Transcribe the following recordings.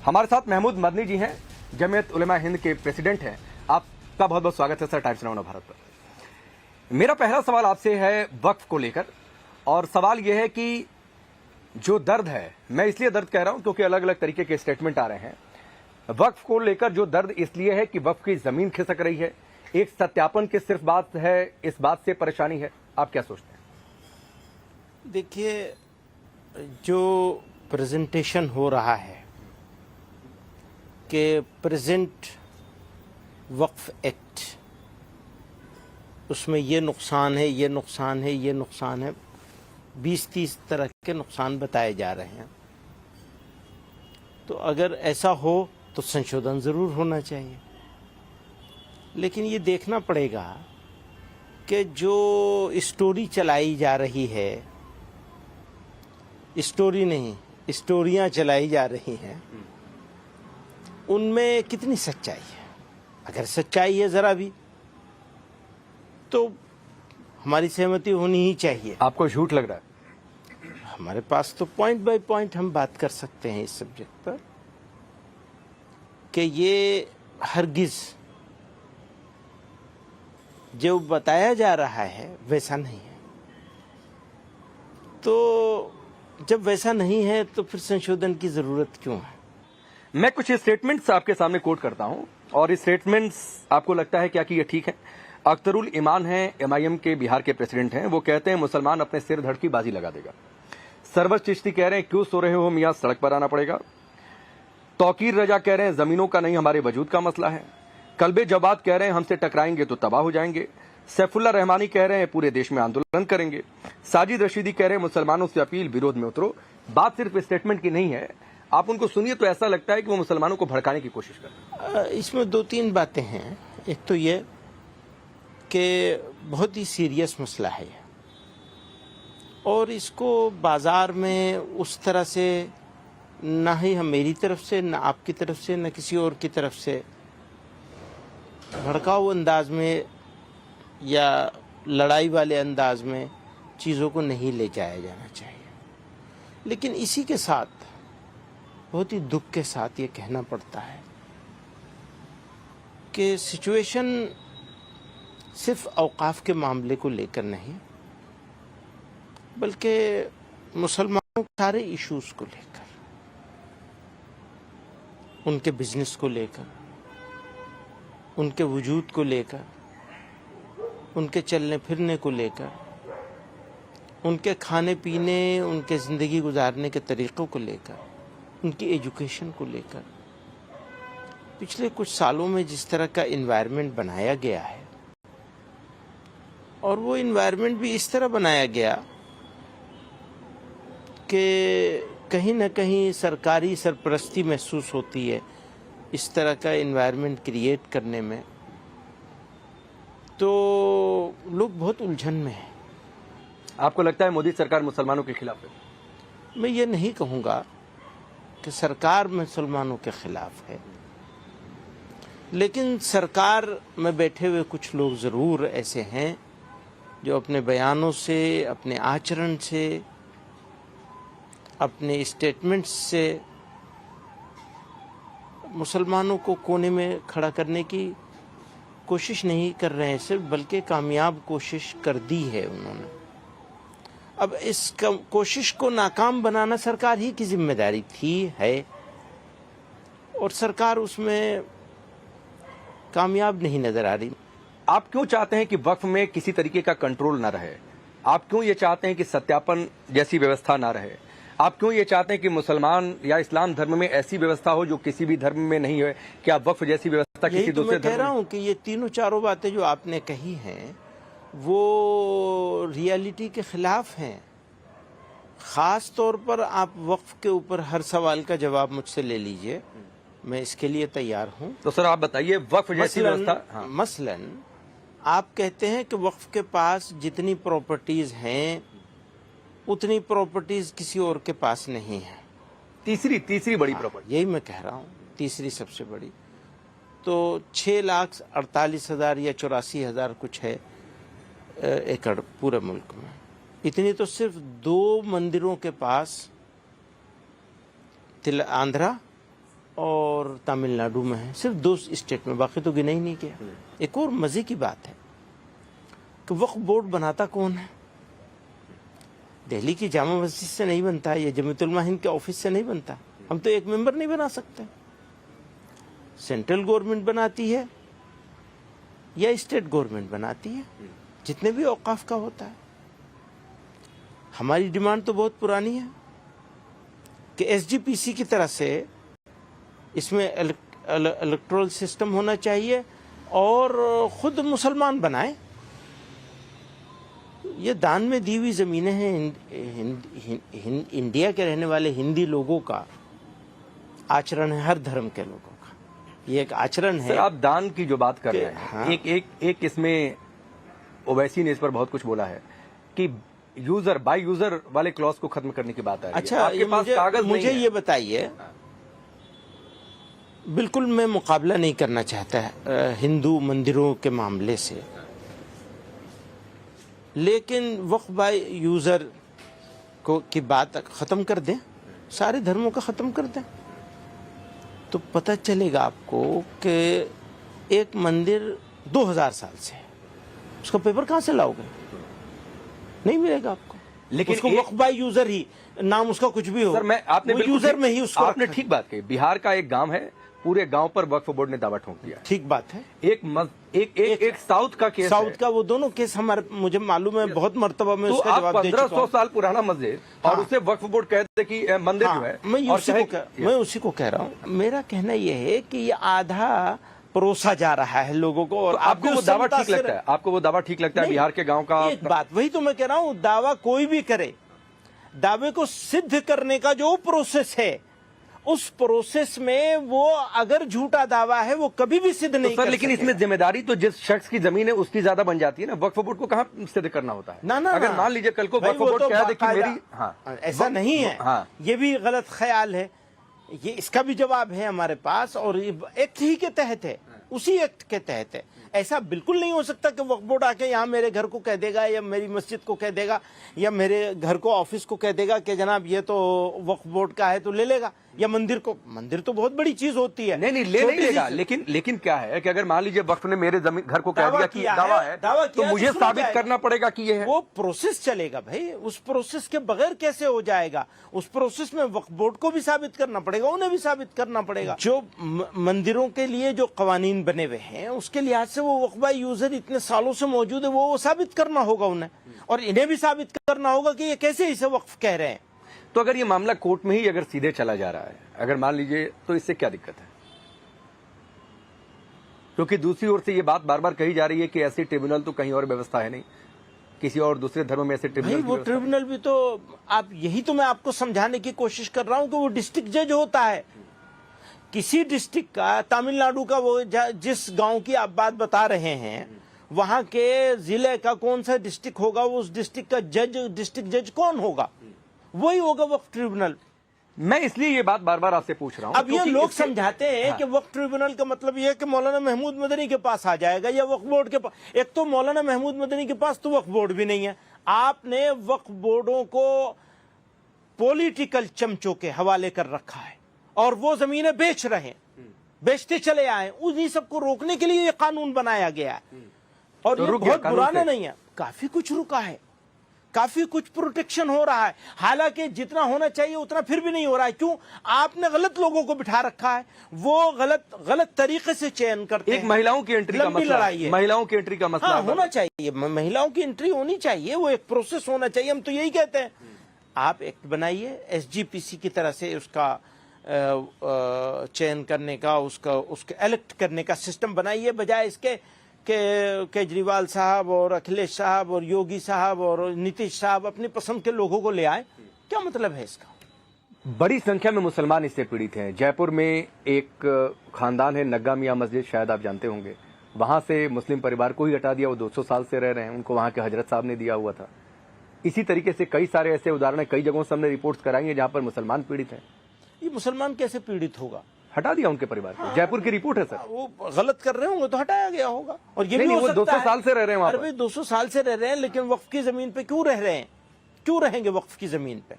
हमारे साथ महमूद मदनी जी हैं, जमीयत उलेमा हिंद के प्रेसिडेंट हैं। आपका बहुत बहुत स्वागत है सर टाइम्स नाउ भारत पर। मेरा पहला सवाल आपसे है वक्फ को लेकर, और सवाल यह है कि जो दर्द है, मैं इसलिए दर्द कह रहा हूं क्योंकि अलग अलग तरीके के स्टेटमेंट आ रहे हैं। वक्फ को लेकर जो दर्द इसलिए है कि वक्फ की जमीन खिसक रही है, एक सत्यापन की सिर्फ बात है, इस बात से परेशानी है। आप क्या सोचते हैं? देखिए, जो प्रेजेंटेशन हो रहा है कि प्रेजेंट वक्फ एक्ट, उसमें ये नुकसान है, ये नुकसान है, ये नुकसान है, 20-30 तरह के नुकसान बताए जा रहे हैं। तो अगर ऐसा हो तो संशोधन ज़रूर होना चाहिए, लेकिन ये देखना पड़ेगा कि जो स्टोरी चलाई जा रही है, स्टोरी नहीं, स्टोरियाँ चलाई जा रही हैं, उनमें कितनी सच्चाई है। अगर सच्चाई है ज़रा भी, तो हमारी सहमति होनी ही चाहिए। आपको झूठ लग रहा है? हमारे पास तो पॉइंट बाय पॉइंट हम बात कर सकते हैं इस सब्जेक्ट पर कि ये हरगिज़ जो बताया जा रहा है वैसा नहीं है। तो जब वैसा नहीं है तो फिर संशोधन की ज़रूरत क्यों है? मैं कुछ स्टेटमेंट्स आपके सामने कोट करता हूं, और इस स्टेटमेंट्स आपको लगता है क्या कि ये ठीक है? अख्तरुल ईमान हैं, एमआईएम के बिहार के प्रेसिडेंट हैं, वो कहते हैं मुसलमान अपने सिर धड़ की बाजी लगा देगा। सरवर चिश्ती कह रहे हैं क्यों सो रहे हो मियां, सड़क पर आना पड़ेगा। तौकीर रजा कह रहे हैं जमीनों का नहीं, हमारे वजूद का मसला है। कल्बे जवाद कह रहे हैं हमसे टकराएंगे तो तबाह हो जाएंगे। सैफुल्ला रहमानी कह रहे हैं पूरे देश में आंदोलन करेंगे। साजिद रशीदी कह रहे हैं मुसलमानों से अपील, विरोध में उतरो। बात सिर्फ स्टेटमेंट की नहीं है, आप उनको सुनिए तो ऐसा लगता है कि वो मुसलमानों को भड़काने की कोशिश कर रहे हैं। इसमें 2-3 बातें हैं। एक तो ये कि बहुत ही सीरियस मसला है, और इसको बाज़ार में उस तरह से ना ही हम, मेरी तरफ से ना आपकी तरफ से ना किसी और की तरफ से भड़काऊ अंदाज में या लड़ाई वाले अंदाज में चीज़ों को नहीं ले जाया जाना चाहिए। लेकिन इसी के साथ बहुत ही दुख के साथ ये कहना पड़ता है कि सिचुएशन सिर्फ औकाफ के मामले को लेकर नहीं, बल्कि मुसलमानों के सारे इश्यूज़ को लेकर, उनके बिजनेस को लेकर, उनके वजूद को लेकर, उनके चलने फिरने को लेकर, उनके खाने पीने, उनके ज़िंदगी गुजारने के तरीक़ों को लेकर, उनकी एजुकेशन को लेकर पिछले कुछ सालों में जिस तरह का इन्वायरमेंट बनाया गया है, और वो इन्वायरमेंट भी इस तरह बनाया गया कि कहीं ना कहीं सरकारी सरपरस्ती महसूस होती है इस तरह का इन्वायरमेंट क्रिएट करने में, तो लोग बहुत उलझन में हैं। आपको लगता है मोदी सरकार मुसलमानों के खिलाफ है? मैं ये नहीं कहूँगा कि सरकार मुसलमानों के खिलाफ है, लेकिन सरकार में बैठे हुए कुछ लोग ज़रूर ऐसे हैं जो अपने बयानों से, अपने आचरण से, अपने स्टेटमेंट्स से मुसलमानों को कोने में खड़ा करने की कोशिश नहीं कर रहे हैं सिर्फ, बल्कि कामयाब कोशिश कर दी है उन्होंने। अब इस कोशिश को नाकाम बनाना सरकार ही की जिम्मेदारी थी, है, और सरकार उसमें कामयाब नहीं नज़र आ रही। आप क्यों चाहते हैं कि वक्फ में किसी तरीके का कंट्रोल ना रहे? आप क्यों ये चाहते हैं कि सत्यापन जैसी व्यवस्था ना रहे? आप क्यों ये चाहते हैं कि मुसलमान या इस्लाम धर्म में ऐसी व्यवस्था हो जो किसी भी धर्म में नहीं है? क्या वक्फ जैसी व्यवस्था किसी दूसरे धर्म में? कह रहा हूँ कि ये तीनों चारों बातें जो आपने कही हैं वो रियलिटी के खिलाफ हैं। ख़ास तौर पर आप वक्फ के ऊपर हर सवाल का जवाब मुझसे ले लीजिए, मैं इसके लिए तैयार हूँ। तो सर आप बताइए, वक्फ जैसी व्यवस्था, मसलन आप कहते हैं कि वक्फ के पास जितनी प्रॉपर्टीज़ हैं उतनी प्रॉपर्टीज़ किसी और के पास नहीं है। तीसरी बड़ी प्रॉपर्टी, यही मैं कह रहा हूँ, तीसरी सबसे बड़ी। तो 6,48,000 या 84,000 कुछ है एकड़ पूरे मुल्क में। इतनी तो सिर्फ 2 मंदिरों के पास, आंध्रा और तमिलनाडु में है, सिर्फ 2 स्टेट में, बाकी तो गिना ही नहीं किया। एक और मजे की बात है कि वक्फ बोर्ड बनाता कौन है? दिल्ली की जामा मस्जिद से नहीं बनता है, या जमीयत उलमा हिंद के ऑफिस से नहीं बनता। हम तो एक मेंबर नहीं बना सकते। सेंट्रल गवर्नमेंट बनाती है या स्टेट गवर्नमेंट बनाती है, जितने भी औकाफ का होता है। हमारी डिमांड तो बहुत पुरानी है कि एसजीपीसी की तरह से इसमें इलेक्टोरल सिस्टम होना चाहिए और खुद मुसलमान बनाए। ये दान में दी हुई ज़मीनें हैं। इंडिया के रहने वाले हिंदी लोगों का आचरण है, हर धर्म के लोगों का ये एक आचरण है। सर, आप दान की जो बात कर रहे हैं, हाँ। एक इसमें ओवैसी ने इस पर बहुत कुछ बोला है कि यूजर बाय यूजर वाले क्लॉज को खत्म करने की बात है। अच्छा, आपके पास कागज मुझे नहीं ये बताइए, बिल्कुल मैं मुकाबला नहीं करना चाहता हिंदू मंदिरों के मामले से, लेकिन वक्फ बाय यूजर को की बात खत्म कर दें, सारे धर्मों का खत्म कर दें, तो पता चलेगा आपको कि एक मंदिर 2000 साल से है, उसका पेपर कहां से लाओगे? नहीं मिलेगा आपको। लेकिन उसको वक्फ बाय यूजर ही, नाम उसका कुछ भी हो, सर, आपने यूजर में ही उसको आपने ठीक बात कही। बिहार का एक गांव है, पूरे गांव पर वक्फ बोर्ड ने दावा ठोक दिया। ठीक बात है। एक साउथ का केस, साउथ का वो दोनों केस हमारे, मुझे मालूम है, बहुत मर्तबा में तो उसका जवाब दे चुका हूं। 1500 साल पुराना मस्जिद और उसे वक्फ बोर्ड कहते कि मंदिर जो है, मैं उसी को कह रहा हूँ। मेरा कहना यह है कि ये आधा परोसा जा रहा है लोगों को, और तो आपको वो दावा ठीक लगता है? आपको वो दावा ठीक लगता है बिहार के गांव का? एक बात वही तो मैं कह रहा हूँ, दावा कोई भी करे, दावे को सिद्ध करने का जो प्रोसेस है, उस प्रोसेस में वो अगर झूठा दावा है वो कभी भी सिद्ध नहीं कर लेकिन सकेगा। इसमें जिम्मेदारी तो जिस शख्स की जमीन है उसकी ज्यादा बन जाती है ना। वक्फ बोर्ड को कहाँ सिद्ध करना होता है? ना अगर मान लीजिए कल को वक्फ बोर्ड कह दे कि मेरी, हाँ, ऐसा नहीं है। हाँ, ये भी गलत ख्याल है। ये इसका भी जवाब है हमारे पास, और ये एक्ट ही के तहत है, उसी एक्ट के तहत है। ऐसा बिल्कुल नहीं हो सकता कि वक्फ बोर्ड आके यहाँ मेरे घर को कह देगा, या मेरी मस्जिद को कह देगा, या मेरे घर को ऑफिस को कह देगा कि जनाब ये तो वक्फ बोर्ड का है तो ले लेगा, या मंदिर को। मंदिर तो बहुत बड़ी चीज होती है। नहीं नहीं लेगा। लेकिन क्या है कि अगर मान लीजिए वक्फ ने मेरे जमीन घर को कह दिया कि दावा है, तो मुझे साबित करना पड़ेगा कि ये है। वो प्रोसेस चलेगा भाई, उस प्रोसेस के बगैर कैसे हो जाएगा? उस प्रोसेस में वक्फ बोर्ड को भी साबित करना पड़ेगा, उन्हें भी साबित करना पड़ेगा। जो मंदिरों के लिए जो कवानीन बने हुए हैं, उसके लिहाज से वो वक्फ बाय यूजर इतने सालों से मौजूद है, वो साबित करना होगा उन्हें, और इन्हें भी साबित करना होगा कि ये कैसे इसे वक्फ कह रहे हैं। तो अगर ये मामला कोर्ट में ही अगर सीधे चला जा रहा है, अगर मान लीजिए, तो इससे क्या दिक्कत है? क्योंकि दूसरी ओर से ये बात बार बार कही जा रही है कि ऐसे ट्रिब्यूनल तो कहीं और व्यवस्था है नहीं, किसी और दूसरे धर्म में ऐसे ट्रिब्यूनल। वो ट्रिब्यूनल भी तो आप, यही तो मैं आपको समझाने की कोशिश कर रहा हूं कि वो डिस्ट्रिक्ट जज होता है किसी डिस्ट्रिक्ट का। तमिलनाडु का वो जिस गांव की आप बात बता रहे हैं, वहां के जिले का कौन सा डिस्ट्रिक्ट होगा, उस डिस्ट्रिक्ट का जज, डिस्ट्रिक्ट जज कौन होगा? वही होगा वक्फ ट्रिब्यूनल। मैं इसलिए ये बात बार बार आपसे पूछ रहा हूं। अब ये लोग समझाते हैं कि वक्फ ट्रिब्यूनल का मतलब ये है कि मौलाना महमूद मदनी के पास आ जाएगा, या वक्फ बोर्ड के पास। एक तो मौलाना महमूद मदनी के पास तो वक्फ बोर्ड भी नहीं है। आपने वक्फ बोर्डों को पॉलिटिकल चमचों के हवाले कर रखा है, और वो जमीनें बेच रहे हैं, बेचते चले आए। उन्हीं सबको रोकने के लिए ये कानून बनाया गया है, और ये बहुत पुराना नहीं है। काफी कुछ रुका है, काफी कुछ प्रोटेक्शन हो रहा है, हालांकि जितना होना चाहिए उतना फिर भी नहीं हो रहा है। क्यों? आपने गलत लोगों को बिठा रखा है, वो गलत तरीके से चयन करते हैं। एक महिलाओं की एंट्री का मसला है, महिलाओं की एंट्री का मसला। हाँ, होना चाहिए, महिलाओं की एंट्री होनी चाहिए, वो एक प्रोसेस होना चाहिए। हम तो यही कहते हैं, आप एक्ट बनाइए एसजीपीसी की तरह से, उसका चयन करने का, उसके इलेक्ट करने का सिस्टम बनाइए, बजाय इसके कि केजरीवाल साहब और अखिलेश साहब और योगी साहब और नीतीश साहब अपनी पसंद के लोगों को ले आए। क्या मतलब है इसका? बड़ी संख्या में मुसलमान इससे पीड़ित हैं। जयपुर में एक खानदान है, नग्गा मियां मस्जिद, शायद आप जानते होंगे। वहां से मुस्लिम परिवार को ही हटा दिया, वो 200 साल से रह रहे हैं, उनको वहां के हजरत साहब ने दिया हुआ था। इसी तरीके से कई सारे ऐसे उदाहरण कई जगहों से हमने रिपोर्ट्स कराई हैं जहां पर मुसलमान पीड़ित हैं। ये मुसलमान कैसे पीड़ित होगा? हटा दिया उनके परिवार को। जयपुर की रिपोर्ट है सर। वो गलत कर रहे होंगे तो हटाया गया होगा। और ये भी नहीं, हो वो सकता 200 साल से रह रहे हैं वहां पर। 200 साल से रह रहे हैं, लेकिन वक्फ की जमीन पे क्यों रह रहे हैं? क्यों रहेंगे वक्फ की जमीन पे?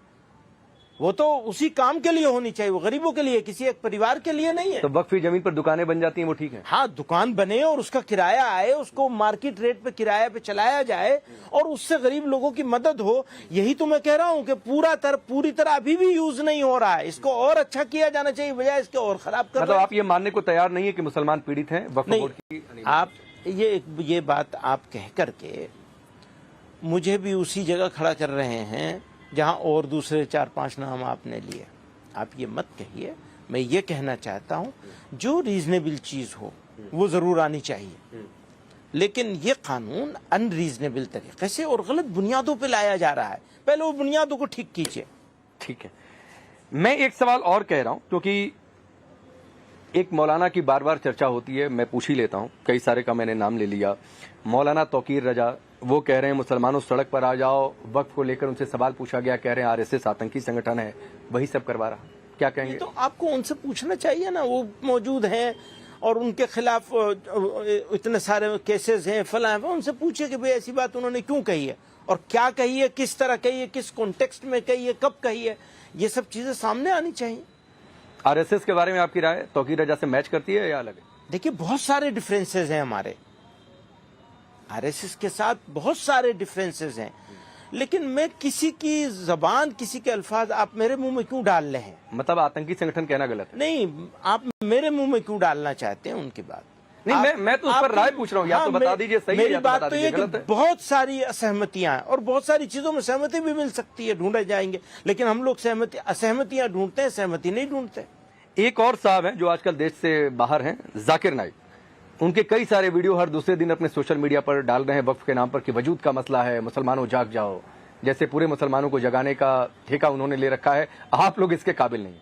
वो तो उसी काम के लिए होनी चाहिए, वो गरीबों के लिए, किसी एक परिवार के लिए नहीं है। तो वक्फी जमीन पर दुकानें बन जाती हैं, वो ठीक है? हाँ, दुकान बने और उसका किराया आए, उसको मार्केट रेट पे किराया पे चलाया जाए और उससे गरीब लोगों की मदद हो। यही तो मैं कह रहा हूँ कि पूरी तरह अभी भी यूज नहीं हो रहा है, इसको और अच्छा किया जाना चाहिए, बजाय इसके और खराब कर मतलब आप ये मानने को तैयार नहीं है कि मुसलमान पीड़ित हैं वक्फ बोर्ड की? आप ये बात आप कह करके मुझे भी उसी जगह खड़ा कर रहे हैं जहां और दूसरे 4-5 नाम आपने लिए। आप ये मत कहिए। मैं ये कहना चाहता हूं, जो रीजनेबल चीज हो वो जरूर आनी चाहिए, लेकिन ये कानून अनरीजनेबल तरीके से और गलत बुनियादों पे लाया जा रहा है। पहले वो बुनियादों को ठीक कीजिए। ठीक है, मैं एक सवाल और कह रहा हूं, क्योंकि एक मौलाना की बार बार चर्चा होती है, मैं पूछ ही लेता हूं, कई सारे का मैंने नाम ले लिया। मौलाना तौकीर रजा, वो कह रहे हैं मुसलमानों सड़क पर आ जाओ, वक्फ को लेकर उनसे सवाल पूछा गया, कह रहे हैं आरएसएस आतंकी संगठन है, वही सब करवा रहा। क्या कहेंगे? तो आपको उनसे पूछना चाहिए ना, वो मौजूद हैं और उनके खिलाफ इतने सारे केसेस हैं, फला है, उनसे पूछिए कि भाई ऐसी बात उन्होंने क्यों कही है और क्या कही है, किस तरह कही है, किस कॉन्टेक्स्ट में कही है, कब कही है, ये सब चीजें सामने आनी चाहिए। आरएसएस के बारे में आपकी राय तौकीर रजा से मैच करती है या अलग है? देखिए, बहुत सारे डिफरेंसेस हैं हमारे आरएसएस के साथ, बहुत सारे डिफरेंसेस हैं, लेकिन मैं किसी की जबान, किसी के अल्फाज आप मेरे मुंह में क्यों डाल रहे हैं? मतलब आतंकी संगठन कहना गलत है? नहीं, आप मेरे मुंह में क्यों डालना चाहते हैं उनकी बात? नहीं, मैं तो उस पर राय पूछ रहा हूँ, या तो बता दीजिए सही है या तो बता दीजिए गलत है। बहुत सारी असहमतियां हैं और बहुत सारी चीजों में सहमति भी मिल सकती है, ढूंढे जाएंगे, लेकिन हम लोग असहमतियां ढूंढते हैं, सहमति नहीं ढूंढते। एक और साहब हैं जो आजकल देश से बाहर हैं, जाकिर नाइक। उनके कई सारे वीडियो हर दूसरे दिन अपने सोशल मीडिया पर डाल रहे हैं वक्फ के नाम पर कि वजूद का मसला है, मुसलमानों जाग जाओ, जैसे पूरे मुसलमानों को जगाने का ठेका उन्होंने ले रखा है। आप लोग इसके काबिल नहीं है।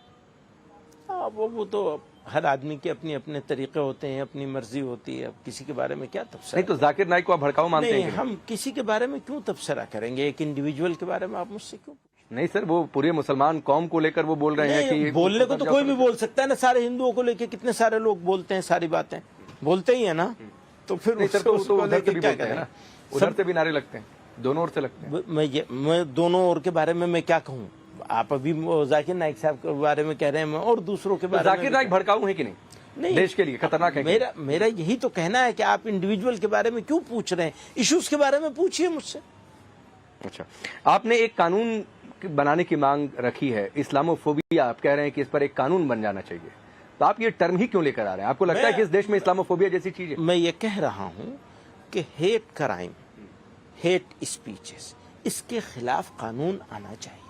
वो तो हर आदमी के अपने अपने तरीके होते हैं, अपनी मर्जी होती है, अब किसी के बारे में क्या तबसरा? नहीं तो जाकिर नाइक को आप भड़काऊ मानते हैं? हम किसी के बारे में क्यों तबसरा करेंगे? एक इंडिविजुअल के बारे में आप मुझसे क्यों? नहीं सर, वो पूरे मुसलमान कौम को लेकर वो बोल रहे हैं कि बोलने को तो कोई भी बोल सकता है ना, सारे हिंदुओं को लेकर कितने सारे लोग बोलते हैं, सारी बातें बोलते ही है ना, तो फिर उधर से भी बोलते हैं ना, उधर से भी नारे लगते हैं, दोनों ओर से लगते हैं। मैं दोनों ओर के बारे में मैं क्या कहूँ? आप अभी जाकिर नाइक साहब के बारे में कह रहे हैं, मैं और दूसरों के बारे में। जाकिर नाइक भड़काऊ है कि नहीं? देश के लिए खतरनाक है? मेरा यही तो कहना है कि आप इंडिविजुअल के बारे में क्यों पूछ रहे हैं? इश्यूज के बारे में पूछिए मुझसे। अच्छा, आपने एक कानून बनाने की मांग रखी है, इस्लामोफोबिया, आप कह रहे हैं कि इस पर एक कानून बन जाना चाहिए, तो आप ये टर्म ही क्यों लेकर आ रहे हैं? आपको लगता है कि इस देश में इस्लामोफोबिया जैसी चीज है? मैं ये कह रहा हूं कि हेट क्राइम, हेट स्पीचेस, इसके खिलाफ कानून आना चाहिए।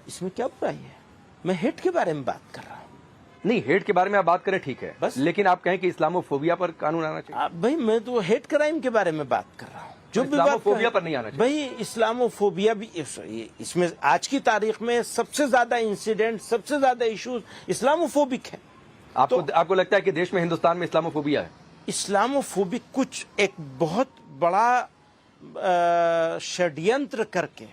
इसमें क्या बुराई है? मैं हेट के बारे में बात कर रहा हूं। नहीं, हेट के बारे में आप बात करें, ठीक है, बस, लेकिन आप कहें कि इस्लामोफोबिया पर कानून आना चाहिए। भाई मैं तो हेट क्राइम के बारे में बात कर रहा हूं, जो भी इस्लामोफोबिया पर नहीं आना चाहिए। भाई इस्लामोफोबिया भी, इसमें आज की तारीख में सबसे ज्यादा इंसिडेंट, सबसे ज्यादा इश्यूज इस्लामोफोबिक है। आपको लगता है कि देश में, हिंदुस्तान में इस्लामोफोबिया है? इस्लामोफोबिक कुछ एक बहुत बड़ा षड्यंत्र करके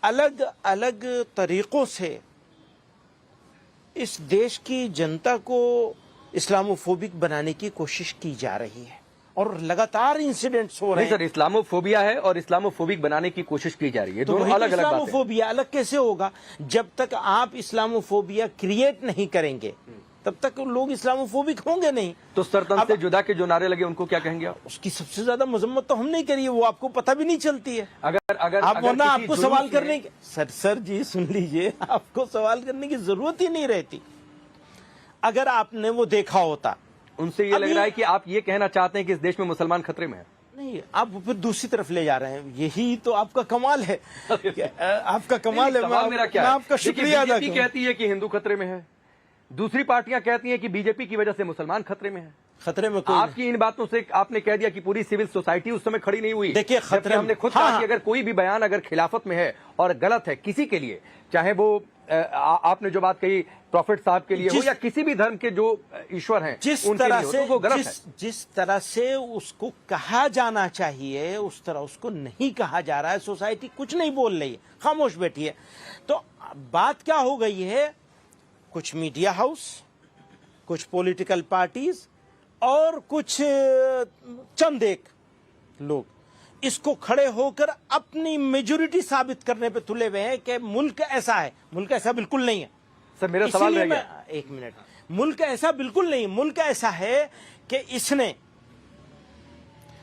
अलग अलग तरीकों से इस देश की जनता को इस्लामोफोबिक बनाने की कोशिश की जा रही है और लगातार इंसिडेंट्स हो रहे हैं। नहीं सर, इस्लामोफोबिया है और इस्लामोफोबिक बनाने की कोशिश की जा रही है, दोनों अलग अलग बातें हैं। इस्लामोफोबिया अलग कैसे होगा? जब तक आप इस्लामोफोबिया क्रिएट नहीं करेंगे तब तक लोग इस्लामोफोबिक होंगे नहीं। तो सरतन से जुदा के जो नारे लगे उनको क्या कहेंगे आप? उसकी सबसे ज्यादा मजम्मत तो हम नहीं करिए, वो आपको पता भी नहीं चलती है। अगर आप वरना आपको सवाल करने की, सर जी सुन लीजिए, आपको सवाल करने की जरूरत ही नहीं रहती अगर आपने वो देखा होता। उनसे ये लग रहा है कि आप ये कहना चाहते हैं कि इस देश में मुसलमान खतरे में है। नहीं, आप फिर दूसरी तरफ ले जा रहे हैं, यही तो आपका कमाल है। आपका कमाल है। मेरा क्या, आपका शुक्रिया अदा बीजेपी कहती है कि हिंदू खतरे में है, दूसरी पार्टियां कहती हैं कि बीजेपी की वजह से मुसलमान खतरे में है। खतरे में कोई आपकी इन बातों से आपने कह दिया कि पूरी सिविल सोसाइटी उस समय खड़ी नहीं हुई। देखिए, खतरे हमने खुद कहा कि अगर कोई भी बयान अगर खिलाफत में है और गलत है किसी के लिए, चाहे वो आपने जो बात कही प्रॉफिट साहब के लिए हो या किसी भी धर्म के जो ईश्वर हैं, जिस तरह से उसको कहा जाना चाहिए उस तरह उसको नहीं कहा जा रहा है। सोसाइटी कुछ नहीं बोल रही है, खामोश बैठी है। तो बात क्या हो गई है? कुछ मीडिया हाउस, कुछ पॉलिटिकल पार्टीज और कुछ चंद एक लोग इसको खड़े होकर अपनी मेजोरिटी साबित करने पे तुले हुए हैं कि मुल्क ऐसा है। मुल्क ऐसा बिल्कुल नहीं है सर मेरा सवाल रह गया। एक मिनट, मुल्क ऐसा बिल्कुल नहीं, मुल्क ऐसा है कि इसने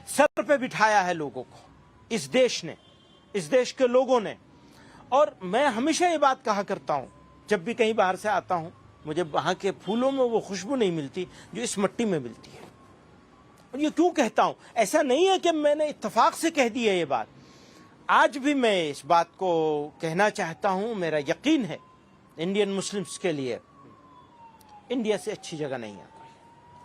सर पे बिठाया है लोगों को, इस देश ने, इस देश के लोगों ने। और मैं हमेशा ये बात कहा करता हूं, जब भी कहीं बाहर से आता हूं, मुझे वहां के फूलों में वो खुशबू नहीं मिलती जो इस मिट्टी में मिलती है। और ये क्यों कहता हूं? ऐसा नहीं है कि मैंने इत्तेफाक से कह दी है ये बात। आज भी मैं इस बात को कहना चाहता हूं, मेरा यकीन है इंडियन मुस्लिम्स के लिए इंडिया से अच्छी जगह नहीं है।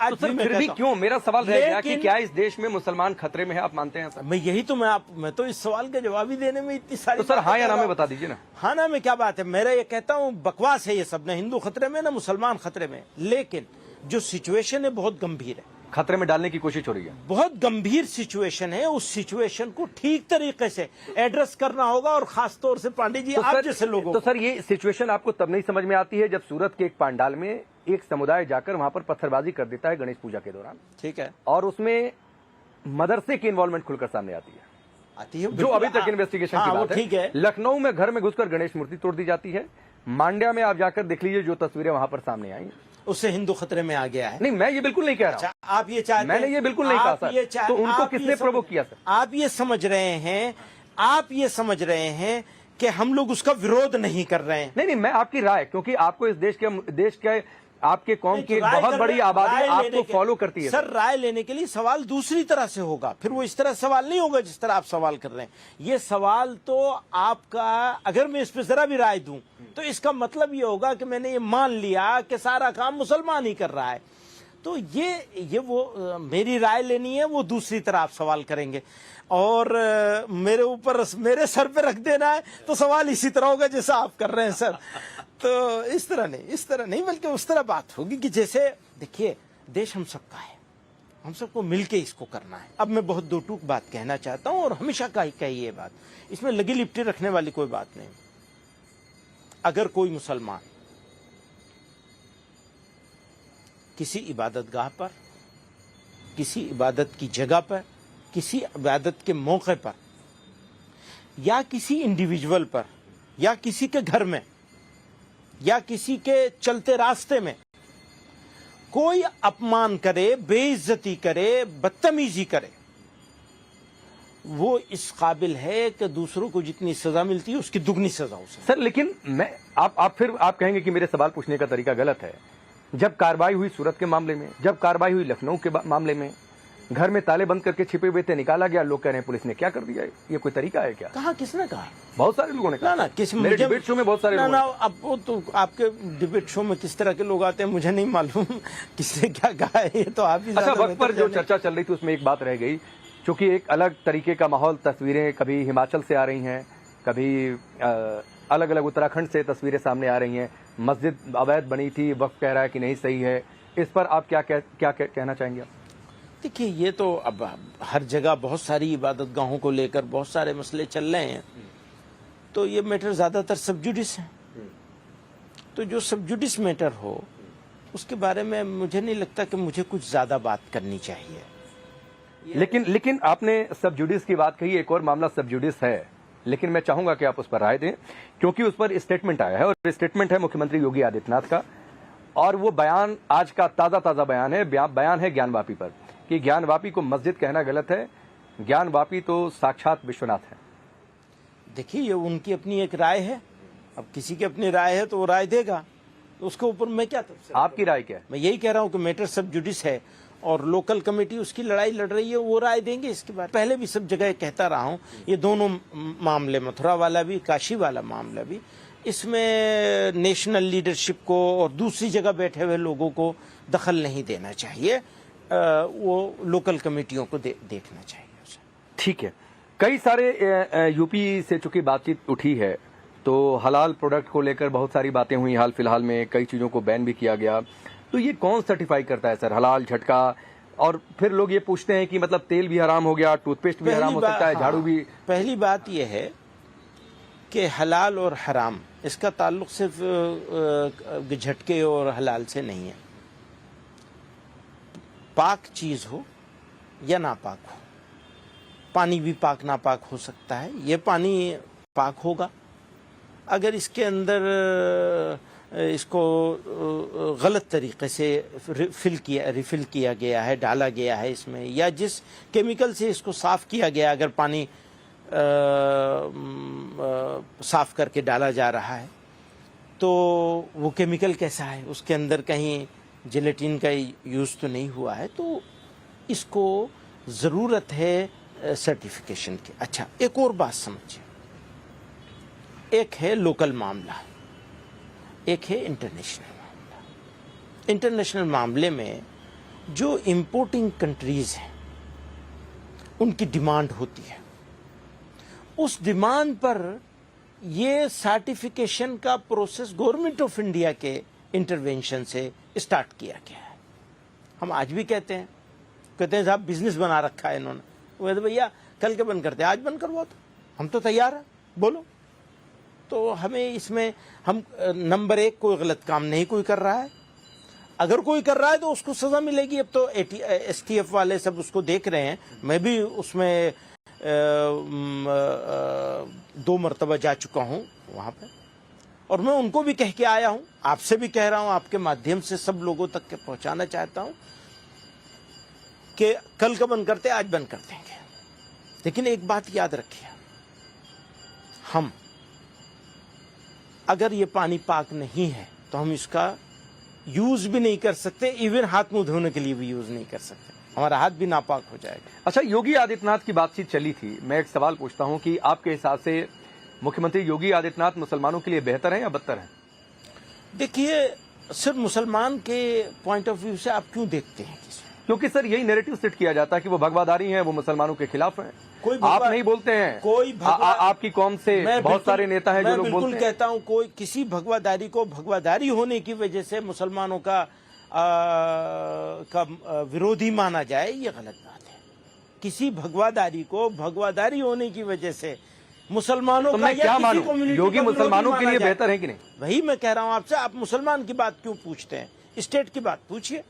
तो सर फिर भी क्यों, मेरा सवाल रह गया कि क्या इस देश में मुसलमान खतरे में है, आप मानते हैं सर? मैं तो इस सवाल का जवाब ही देने में इतनी सारी, तो सर हाँ या ना में बता दीजिए ना। हाँ ना में क्या बात है? मेरा ये कहता हूँ बकवास है ये सब, ना हिंदू खतरे में ना मुसलमान खतरे में। लेकिन जो सिचुएशन है बहुत गंभीर है, खतरे में डालने की कोशिश हो रही है। बहुत गंभीर सिचुएशन है। उस सिचुएशन को ठीक तरीके से एड्रेस करना होगा, और खास तौर से पांडे जी आप जैसे लोगों। तो सर ये सिचुएशन आपको तब नहीं समझ में आती है जब सूरत के एक पंडाल में एक समुदाय जाकर वहां पर पत्थरबाजी कर देता है गणेश पूजा के दौरान, ठीक है, और उसमें मदरसे की इन्वॉल्वमेंट खुलकर सामने आती है, जो अभी तक इन्वेस्टिगेशन की बात है। ठीक है, लखनऊ में घर में घुसकर गणेश मूर्ति तोड़ दी जाती है। मांड्या में आप जाकर देख लीजिए जो तस्वीरें वहां पर सामने आई, उससे हिंदू खतरे में आ गया है। नहीं मैं ये बिल्कुल नहीं कह रहा। आप ये चाहते, मैंने ये बिल्कुल नहीं कहा सर। तो उनको किसने प्रोवोक किया सर? आप ये समझ रहे हैं, आप ये समझ रहे हैं कि हम लोग उसका विरोध नहीं कर रहे हैं। नहीं, मैं आपकी राय, क्योंकि आपको इस देश के आपके कौम की एक बहुत बड़ी आबादी आपको फॉलो करती है सर। राय लेने के लिए सवाल दूसरी तरह से होगा, फिर वो इस तरह सवाल नहीं होगा जिस तरह आप सवाल कर रहे हैं। ये सवाल तो आपका, अगर मैं इस पर जरा भी राय दूं तो इसका मतलब ये होगा कि मैंने ये मान लिया कि सारा काम मुसलमान ही कर रहा है। तो ये वो मेरी राय लेनी है, वो दूसरी तरह आप सवाल करेंगे, और मेरे ऊपर, मेरे सर पे रख देना है तो सवाल इसी तरह होगा जैसा आप कर रहे हैं सर। तो इस तरह नहीं, बल्कि उस तरह बात होगी कि जैसे, देखिए देश हम सबका है, हम सबको मिलके इसको करना है। अब मैं बहुत दो टूक बात कहना चाहता हूं, और हमेशा कही ये बात, इसमें लगी लिपटी रखने वाली कोई बात नहीं। अगर कोई मुसलमान किसी इबादत गाह पर, किसी इबादत की जगह पर, किसी इबादत के मौके पर, या किसी इंडिविजुअल पर, या किसी के घर में, या किसी के चलते रास्ते में कोई अपमान करे, बेइज्जती करे, बदतमीजी करे, वो इस काबिल है कि दूसरों को जितनी सजा मिलती है उसकी दुगनी सजा उसे। सर लेकिन मैं आप कहेंगे कि मेरे सवाल पूछने का तरीका गलत है। जब कार्रवाई हुई सूरत के मामले में, जब कार्रवाई हुई लखनऊ के मामले में, घर में ताले बंद करके छिपे हुए थे, निकाला गया, लोग कह रहे हैं पुलिस ने क्या कर दिया, ये कोई तरीका है क्या? कहा, किसने कहा? बहुत सारे लोगों ने कहा। ना मेरे डिबेट शो में बहुत सारे लोग। अब वो तो आपके डिबेट शो में किस तरह के लोग आते हैं मुझे नहीं मालूम, किसने क्या कहा है ये तो आप ही। अच्छा, वक्त पर जो चर्चा चल रही थी उसमें एक बात रह गई, क्योंकि एक अलग तरीके का माहौल, तस्वीरें कभी हिमाचल से आ रही हैं, कभी अलग अलग उत्तराखंड से तस्वीरें सामने आ रही हैं। मस्जिद अवैध बनी थी, वक्त कह रहा है कि नहीं सही है, इस पर आप क्या कहना चाहेंगे? देखिए, ये तो अब हर जगह बहुत सारी इबादत गाहों को लेकर बहुत सारे मसले चल रहे हैं, तो ये मैटर ज्यादातर सबजुडिस है। तो जो सबजुडिस मैटर हो उसके बारे में मुझे नहीं लगता कि मुझे कुछ ज्यादा बात करनी चाहिए। लेकिन आपने सबजुडिस की बात कही, एक और मामला सबजुडिस है, लेकिन मैं चाहूंगा कि आप उस पर राय दें, क्योंकि उस पर स्टेटमेंट आया है, और स्टेटमेंट है मुख्यमंत्री योगी आदित्यनाथ का, और वो बयान आज का ताजा बयान है ज्ञानवापी पर, कि ज्ञानवापी को मस्जिद कहना गलत है, ज्ञानवापी तो साक्षात विश्वनाथ है। देखिए, ये उनकी अपनी एक राय है, अब किसी की अपनी राय है तो वो राय देगा, तो उसके ऊपर मैं क्या तफसील। आपकी राय क्या है? मैं यही कह रहा हूं कि मैटर सब जुडिस है, और लोकल कमेटी उसकी लड़ाई लड़ रही है, वो राय देंगे इसके बारे में। पहले भी सब जगह कहता रहा हूं, ये दोनों मामले, मथुरा वाला भी, काशी वाला मामला भी, इसमें नेशनल लीडरशिप को और दूसरी जगह बैठे हुए लोगों को दखल नहीं देना चाहिए, वो लोकल कमेटियों को देखना चाहिए। ठीक है, कई सारे यूपी से चूंकि बातचीत उठी है, तो हलाल प्रोडक्ट को लेकर बहुत सारी बातें हुई हाल फिलहाल में, कई चीजों को बैन भी किया गया। तो ये कौन सर्टिफाई करता है सर, हलाल, झटका? और फिर लोग ये पूछते हैं कि मतलब तेल भी हराम हो गया, टूथपेस्ट भी हराम हो सकता है, झाड़ू भी। पहली बात यह है कि हलाल और हराम, इसका ताल्लुक सिर्फ झटके और हलाल से नहीं है। पाक चीज हो या नापाक हो, पानी भी पाक नापाक हो सकता है, ये पानी पाक होगा अगर इसके अंदर इसको गलत तरीके से रिफिल किया गया है, डाला गया है इसमें, या जिस केमिकल से इसको साफ़ किया गया, अगर पानी साफ़ करके डाला जा रहा है तो वो केमिकल कैसा है, उसके अंदर कहीं जेलेटिन का यूज़ तो नहीं हुआ है, तो इसको ज़रूरत है सर्टिफिकेशन की। अच्छा, एक और बात समझिए, एक है लोकल मामला, एक है इंटरनेशनल मामला। इंटरनेशनल मामले में जो इंपोर्टिंग कंट्रीज़ हैं उनकी डिमांड होती है, उस डिमांड पर ये सर्टिफिकेशन का प्रोसेस गवर्नमेंट ऑफ इंडिया के इंटरवेंशन से स्टार्ट किया गया है। हम आज भी कहते हैं साहब बिजनेस बना रखा है इन्होंने, वो कहते भैया कल के बंद करते हैं, आज बंद करवाओ, तो हम तो तैयार हैं, बोलो। तो हमें इसमें हम नंबर एक, कोई गलत काम नहीं कोई कर रहा है, अगर कोई कर रहा है तो उसको सज़ा मिलेगी। अब तो STF वाले सब उसको देख रहे हैं, मैं भी उसमें 2 मरतबा जा चुका हूँ वहाँ पे, और मैं उनको भी कह के आया हूँ, आपसे भी कह रहा हूँ, आपके माध्यम से सब लोगों तक के पहुँचाना चाहता हूँ कि कल का बंद करते आज बंद कर देंगे। लेकिन एक बात याद रखिए, हम अगर ये पानी पाक नहीं है तो हम इसका यूज भी नहीं कर सकते, इवन हाथ मुंह धोने के लिए भी यूज नहीं कर सकते, हमारा हाथ भी नापाक हो जाएगा। अच्छा, योगी आदित्यनाथ की बातचीत चली थी, मैं एक सवाल पूछता हूं कि आपके हिसाब से मुख्यमंत्री योगी आदित्यनाथ मुसलमानों के लिए बेहतर हैं या बदतर हैं? देखिए, सिर्फ मुसलमान के पॉइंट ऑफ व्यू से आप क्यों देखते हैं? क्योंकि सर यही नैरेटिव सेट किया जाता है कि वो भगवादारी हैं, वो मुसलमानों के खिलाफ हैं। कोई आप नहीं बोलते हैं, कोई आपकी कौम से बहुत सारे नेता हैं जो लोग बोलते हैं। मैं कहता हूं, कोई किसी भगवादारी को भगवादारी होने की वजह से मुसलमानों का विरोधी माना जाए, ये गलत बात है। किसी भगवादारी को भगवादारी होने की वजह से मुसलमानों तो का मैं क्या मानूं, योगी मुसलमानों के लिए बेहतर है कि नहीं? वही मैं कह रहा हूं आपसे, आप मुसलमान की बात क्यों पूछते हैं? स्टेट की बात पूछिए।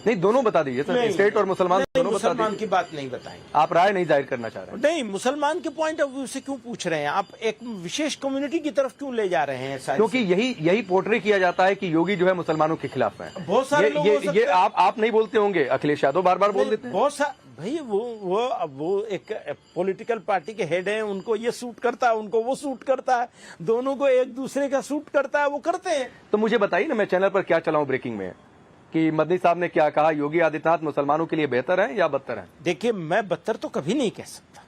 नहीं, दोनों बता दीजिए सर, स्टेट और मुसलमान दोनों बता दीजिए। मुसलमान की बात नहीं बताएंगे, आप राय नहीं जाहिर करना चाह रहे हैं? नहीं, मुसलमान के पॉइंट ऑफ व्यू से क्यों पूछ रहे हैं आप? एक विशेष कम्युनिटी की तरफ क्यों ले जा रहे हैं? क्योंकि यही पोर्ट्रे किया जाता है कि योगी जो है मुसलमानों के खिलाफ है। बहुत सारे लोग ये आप नहीं बोलते होंगे, अखिलेश यादव बार बार बोल देते हैं। बहुत सारे भाई, वो एक पॉलिटिकल पार्टी के हेड हैं, उनको ये सूट करता है, उनको वो सूट करता है, दोनों को एक दूसरे का सूट करता है, वो करते हैं। तो मुझे बताइए ना, मैं चैनल पर क्या चलाऊं ब्रेकिंग में, कि मदनी साहब ने क्या कहा, योगी आदित्यनाथ मुसलमानों के लिए बेहतर है या बदतर है? देखिए, मैं बदतर तो कभी नहीं कह सकता,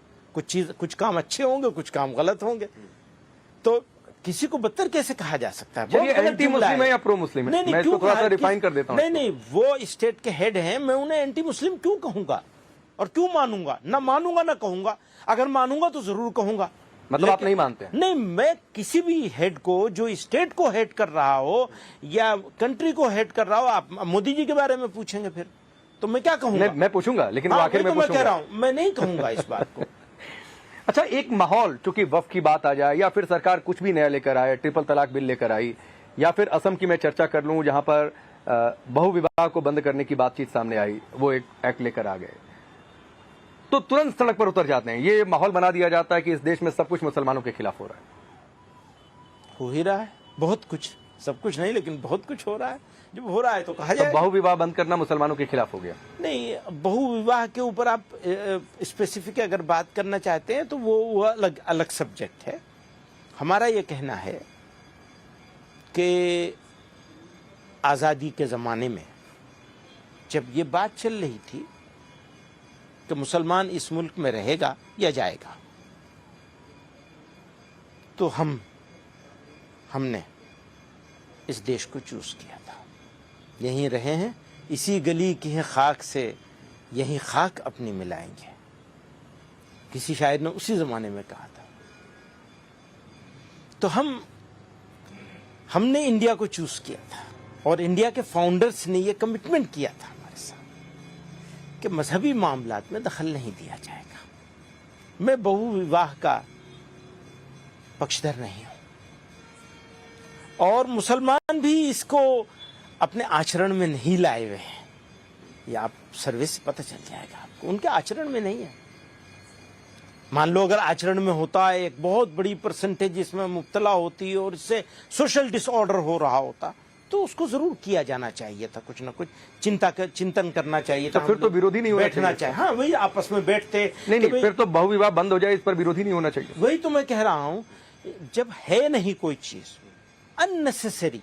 कुछ काम अच्छे होंगे, कुछ काम गलत होंगे, तो किसी को बदतर कैसे कहा जा सकता है? चलिए, एंटी मुस्लिम है या प्रो मुस्लिम है, मैं इसको थोड़ा सा रिफाइन कर देता हूं। नहीं, वो स्टेट के हेड हैं, मैं उन्हें एंटी मुस्लिम क्यों कहूंगा और क्यों मानूंगा? ना मानूंगा ना कहूंगा, अगर मानूंगा तो जरूर कहूंगा। मतलब आप नहीं मानते हैं? नहीं, मैं किसी भी हेड को, जो स्टेट को हेड कर रहा हो या कंट्री को हेड कर रहा हो, आप मोदी जी के बारे में पूछेंगे फिर तो मैं क्या कहूंगा? मैं पूछूंगा, लेकिन आखिर में मैं कह रहा हूं, मैं नहीं कहूंगा इस बात को। अच्छा, एक माहौल, चूंकि वक्फ की बात आ जाए या फिर सरकार कुछ भी नया लेकर आए, ट्रिपल तलाक बिल लेकर आई, या फिर असम की मैं चर्चा कर लूं जहां पर बहुविवाह को बंद करने की बातचीत सामने आई, वो एक एक्ट लेकर आ गए, तो तुरंत सड़क पर उतर जाते हैं। ये माहौल बना दिया जाता है कि इस देश में सब कुछ मुसलमानों के खिलाफ हो रहा है। हो ही रहा है, बहुत कुछ, सब कुछ नहीं लेकिन बहुत कुछ हो रहा है। जब हो रहा है तो कहा जाए बहुविवाह बंद करना मुसलमानों के खिलाफ हो गया। नहीं, बहुविवाह के ऊपर आप स्पेसिफिक अगर बात करना चाहते हैं तो वो अलग सब्जेक्ट है। हमारा ये कहना है कि आज़ादी के ज़माने में जब ये बात चल रही थी कि मुसलमान इस मुल्क में रहेगा या जाएगा, तो हमने इस देश को चूज किया था। यहीं रहे हैं, इसी गली की है खाक से यहीं खाक अपनी मिलाएंगे, किसी शायर ने उसी जमाने में कहा था। तो हमने इंडिया को चूज किया था और इंडिया के फाउंडर्स ने यह कमिटमेंट किया था हमारे साथ कि मजहबी मामलात में दखल नहीं दिया जाएगा। मैं बहुविवाह का पक्षधर नहीं हूं और मुसलमान भी इसको अपने आचरण में नहीं लाए हुए हैं। ये आप सर्वे से पता चल जाएगा आपको, उनके आचरण में नहीं है। मान लो अगर आचरण में होता है, एक बहुत बड़ी परसेंटेज इसमें मुब्तला होती है और इससे सोशल डिसऑर्डर हो रहा होता, तो उसको जरूर किया जाना चाहिए था, कुछ ना कुछ चिंतन करना चाहिए था। तो फिर तो विरोधी नहीं होना बैठना चाहिए। हाँ, वही आपस में बैठते। नहीं, फिर तो बहुविवाह बंद हो जाए, इस पर विरोधी नहीं होना चाहिए। वही तो मैं कह रहा हूं, जब है नहीं कोई चीज, अननेसेसरी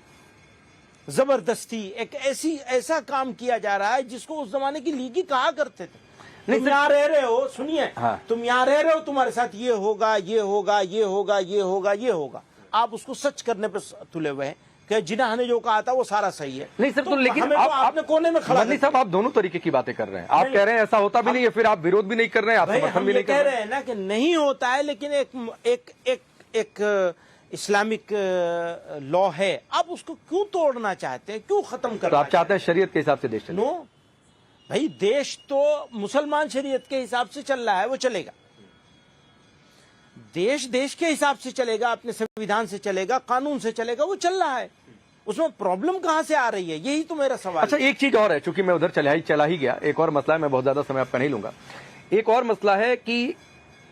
जबरदस्ती एक ऐसा काम किया जा रहा है जिसको उस जमाने की लीगी कहा करते थे। तुम यहाँ रह रहे हो, सुनिए, हाँ। तुम यहाँ रह रहे हो, तुम्हारे साथ ये होगा, ये होगा, ये होगा, ये होगा, ये होगा, आप उसको सच करने पर तुले हुए हैं कि जिन्हा ने जो कहा था वो सारा सही है। नहीं सर, तो लेकिन हमें आपने कोने में खड़ा, मदनी साहब आप दोनों तरीके की बातें कर रहे हैं। आप कह रहे हैं ऐसा होता भी नहीं है, फिर आप विरोध भी नहीं कर रहे हैं, आप समर्थन भी नहीं कर रहे हैं ना कि नहीं होता है, लेकिन एक इस्लामिक लॉ है, आप उसको क्यों तोड़ना चाहते हैं, क्यों खत्म करना? तो आप चाहते हैं शरीयत के हिसाब से देश चले? नो भाई, देश तो मुसलमान शरीयत के हिसाब से चल रहा है, वो चलेगा। देश के हिसाब से चलेगा, अपने संविधान से चलेगा, कानून से चलेगा, वो चल रहा है। उसमें प्रॉब्लम कहां से आ रही है, यही तो मेरा सवाल। अच्छा, एक चीज और है, चूंकि मैं उधर चला ही गया, एक और मसला है, मैं बहुत ज्यादा समय आपका नहीं लूंगा। एक और मसला है कि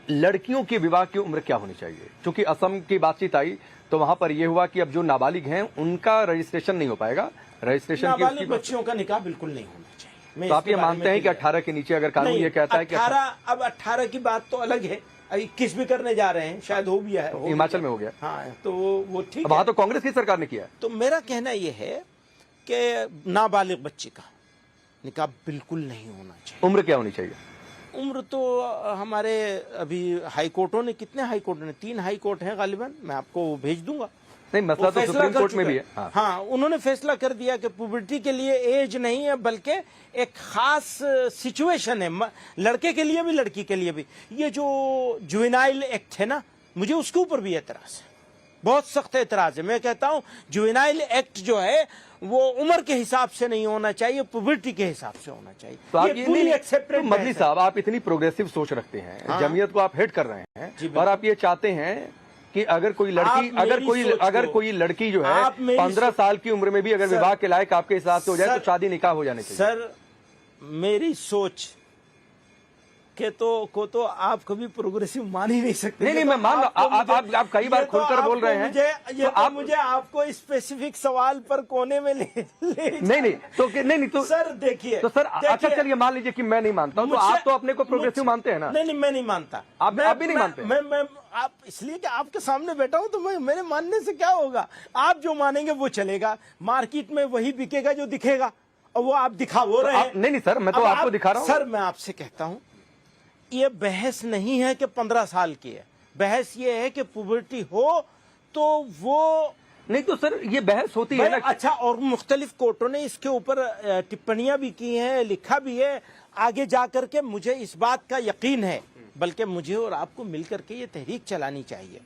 लड़कियों के विवाह की उम्र क्या होनी चाहिए। चूंकि असम की बातचीत आई तो वहां पर यह हुआ कि अब जो नाबालिग हैं उनका रजिस्ट्रेशन नहीं हो पाएगा। रजिस्ट्रेशन नाबालिग बच्चियों का निकाह बिल्कुल नहीं होना चाहिए। तो आप ये मानते हैं कि 18 के नीचे अगर कानून ये कहता है कि 18 की बात तो अलग है, 21 भी करने जा रहे हैं, शायद हो भी है, हिमाचल में हो गया। हाँ, तो वो ठीक है। वहां तो कांग्रेस की सरकार ने किया है। तो मेरा कहना यह है कि नाबालिग बच्ची का निकाह बिल्कुल नहीं होना चाहिए। उम्र क्या होनी चाहिए? उम्र तो हमारे अभी हाई कोर्टों ने, कितने हाई कोर्ट ने, 3 हाई कोर्ट हैं गालिबन, मैं आपको भेज दूंगा। नहीं, मसला तो सुप्रीम कोर्ट में भी है। हाँ, उन्होंने फैसला कर दिया कि पुबर्टी के लिए एज नहीं है, बल्कि एक खास सिचुएशन है, लड़के के लिए भी लड़की के लिए भी। ये जो जुवेनाइल एक्ट है ना, मुझे उसके ऊपर भी एतराज है, बहुत सख्त एतराज है। मैं कहता हूँ जुवेनाइल एक्ट जो है वो उम्र के हिसाब से नहीं होना चाहिए, पुबर्टी के हिसाब से होना चाहिए। तो आप ये नहीं एक्सेप्टेड। मदनी साहब, आप इतनी प्रोग्रेसिव सोच रखते हैं, हाँ? जमीयत को आप हिट कर रहे हैं और आप ये चाहते हैं कि अगर कोई लड़की कोई लड़की जो है 15 साल की उम्र में भी अगर विवाह के लायक आपके हिसाब से हो जाए तो शादी निकाह हो जाने चाहिए। सर, मेरी सोच के तो आप कभी प्रोग्रेसिव मान ही नहीं सकते। नहीं, मैं मान आप कई बार खुलकर बोल रहे हैं। मुझे आपको स्पेसिफिक सवाल पर कोने में ले नहीं तो सर देखिए, तो सर अच्छा चलिए मान लीजिए कि मैं नहीं मानता हूं, तो आप तो अपने को प्रोग्रेसिव मानते हैं ना? नहीं, मैं नहीं मानता। आप भी नहीं मानते? मैं आप इसलिए कि आपके सामने बैठा हूं, तो मेरे मानने से क्या होगा? आप जो मानेंगे वो चलेगा, मार्केट में वही बिकेगा जो दिखेगा, और वो आप दिखा वो रहे हैं। नहीं सर, मैं तो आपको दिखा रहा हूं। सर, मैं आपसे कहता हूं, ये बहस नहीं है कि 15 साल की है, बहस ये है कि पुबर्टी हो तो वो नहीं। तो सर ये बहस होती है ना। अच्छा, और मुख्तलिफ कोर्टों ने इसके ऊपर टिप्पणियां भी की हैं, लिखा भी है। आगे जाकर के मुझे इस बात का यकीन है, बल्कि मुझे और आपको मिलकर के ये तहरीक चलानी चाहिए,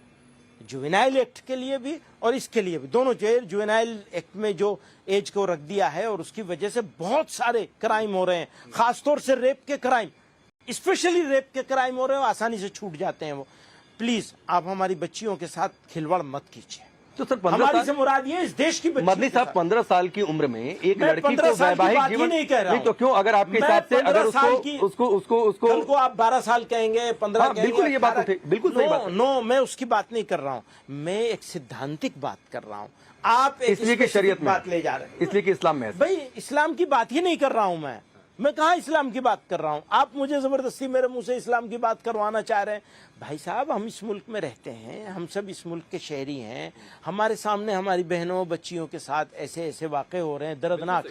जुवेनाइल एक्ट के लिए भी और इसके लिए भी, दोनों। जुवेनाइल एक्ट में जो एज को रख दिया है और उसकी वजह से बहुत सारे क्राइम हो रहे हैं, खासतौर से रेप के क्राइम, स्पेशली रेप के क्राइम हो रहे हो, आसानी से छूट जाते हैं वो। प्लीज आप हमारी बच्चियों के साथ खिलवाड़ मत कीजिए। तो सर हमारी से मुराद ये इस देश की बच्ची। मदनी साहब, 15 साल की उम्र में एक लड़की को वैवाहिक जीवन नहीं कह रहा हूं। तो क्यों, अगर आपके हिसाब से अगर उसको कल को आप 12 साल कहेंगे, 15 कहेंगे, बिल्कुल ये बात बिल्कुल सही बात है। नो, मैं उसकी बात नहीं कर रहा हूं, मैं एक सिद्धांतिक बात कर रहा हूं। आप इसलिए कि शरीयत में बात ले जा रहे हैं, इसलिए कि इस्लाम में है। भाई इस्लाम की बात ही नहीं कर रहा हूं मैं कहा इस्लाम की बात कर रहा हूं? आप मुझे जबरदस्ती मेरे मुंह से इस्लाम की बात करवाना चाह रहे हैं। भाई साहब, हम इस मुल्क में रहते हैं, हम सब इस मुल्क के शहरी हैं, हमारे सामने हमारी बहनों बच्चियों के साथ ऐसे ऐसे वाक़े हो रहे हैं दर्दनाक।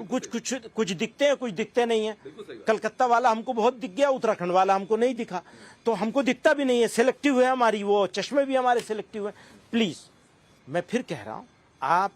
कुछ दिखते हैं, कुछ दिखते नहीं है। कलकत्ता वाला हमको बहुत दिख गया, उत्तराखंड वाला हमको नहीं दिखा, तो हमको दिखता भी नहीं है। सिलेक्टिव है हमारी, वो चश्मे भी हमारे सिलेक्टिव है। प्लीज, मैं फिर कह रहा हूं, आप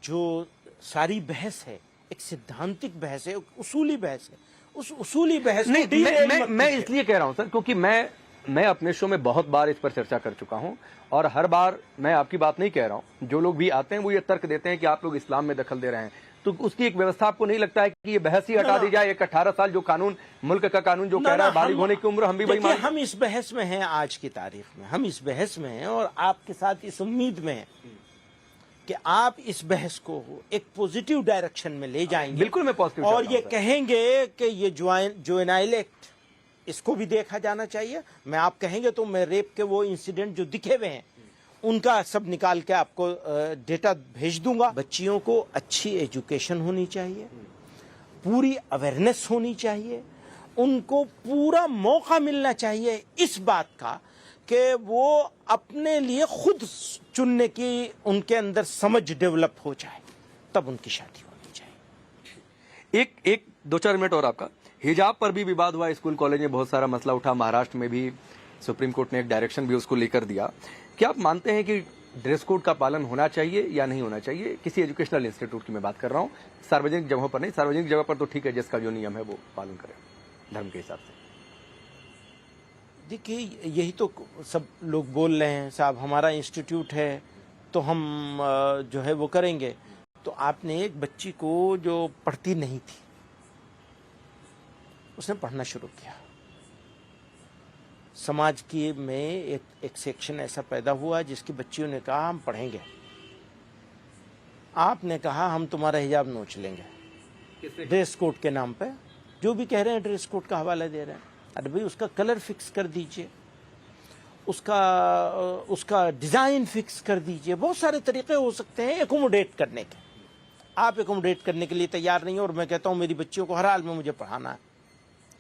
जो सारी बहस है एक सिद्धांतिक बहस है, एक उसूली बहस है, उस उसूली बहस नहीं, मैं इसलिए कह रहा हूं सर, क्योंकि मैं अपने शो में बहुत बार इस पर चर्चा कर चुका हूं और हर बार मैं आपकी बात नहीं कह रहा हूं। जो लोग भी आते हैं वो ये तर्क देते हैं कि आप लोग इस्लाम में दखल दे रहे हैं, तो उसकी एक व्यवस्था आपको नहीं लगता है कि ये बहस ही हटा दी जाए? एक 18 साल जो कानून, मुल्क का कानून जो कह रहा है बालिग होने की उम्र, हम भी वही मानते हैं। हम इस बहस में हैं, आज की तारीख में हम इस बहस में हैं और आपके साथ इस उम्मीद में हैं कि आप इस बहस को एक पॉजिटिव डायरेक्शन में ले जाएंगे। बिल्कुल मैं पॉजिटिव और ये कहेंगे कि ये जुवेनाइल एक्ट इसको भी देखा जाना चाहिए। मैं आप कहेंगे तो मैं रेप के वो इंसिडेंट जो दिखे हुए हैं उनका सब निकाल के आपको डेटा भेज दूंगा। बच्चियों को अच्छी एजुकेशन होनी चाहिए, पूरी अवेयरनेस होनी चाहिए, उनको पूरा मौका मिलना चाहिए इस बात का कि वो अपने लिए खुद चुनने की उनके अंदर समझ डेवलप हो जाए, तब उनकी शादी होनी चाहिए। एक 2-4 मिनट और आपका। हिजाब पर भी विवाद हुआ, स्कूल कॉलेज में बहुत सारा मसला उठा, महाराष्ट्र में भी सुप्रीम कोर्ट ने एक डायरेक्शन भी उसको लेकर दिया। क्या आप मानते हैं कि ड्रेस कोड का पालन होना चाहिए या नहीं होना चाहिए? किसी एजुकेशनल इंस्टीट्यूट की मैं बात कर रहा हूं, सार्वजनिक जगहों पर नहीं। सार्वजनिक जगह पर तो ठीक है, जिसका जो नियम है वो पालन करें धर्म के हिसाब से। देखिए, यही तो सब लोग बोल रहे हैं साहब, हमारा इंस्टीट्यूट है तो हम जो है वो करेंगे। तो आपने एक बच्ची को जो पढ़ती नहीं थी, उसने पढ़ना शुरू किया। समाज की में एक सेक्शन ऐसा पैदा हुआ जिसकी बच्चियों ने कहा हम पढ़ेंगे। आपने कहा हम तुम्हारा हिजाब नोच लेंगे ड्रेस कोड के नाम पे। जो भी कह रहे हैं ड्रेस कोड का हवाला दे रहे हैं। अरे भाई, उसका कलर फिक्स कर दीजिए, उसका डिज़ाइन फिक्स कर दीजिए। बहुत सारे तरीके हो सकते हैं एकोमोडेट करने के। आप एकोमोडेट करने के लिए तैयार नहीं हो और मैं कहता हूँ मेरी बच्चियों को हर हाल में मुझे पढ़ाना है,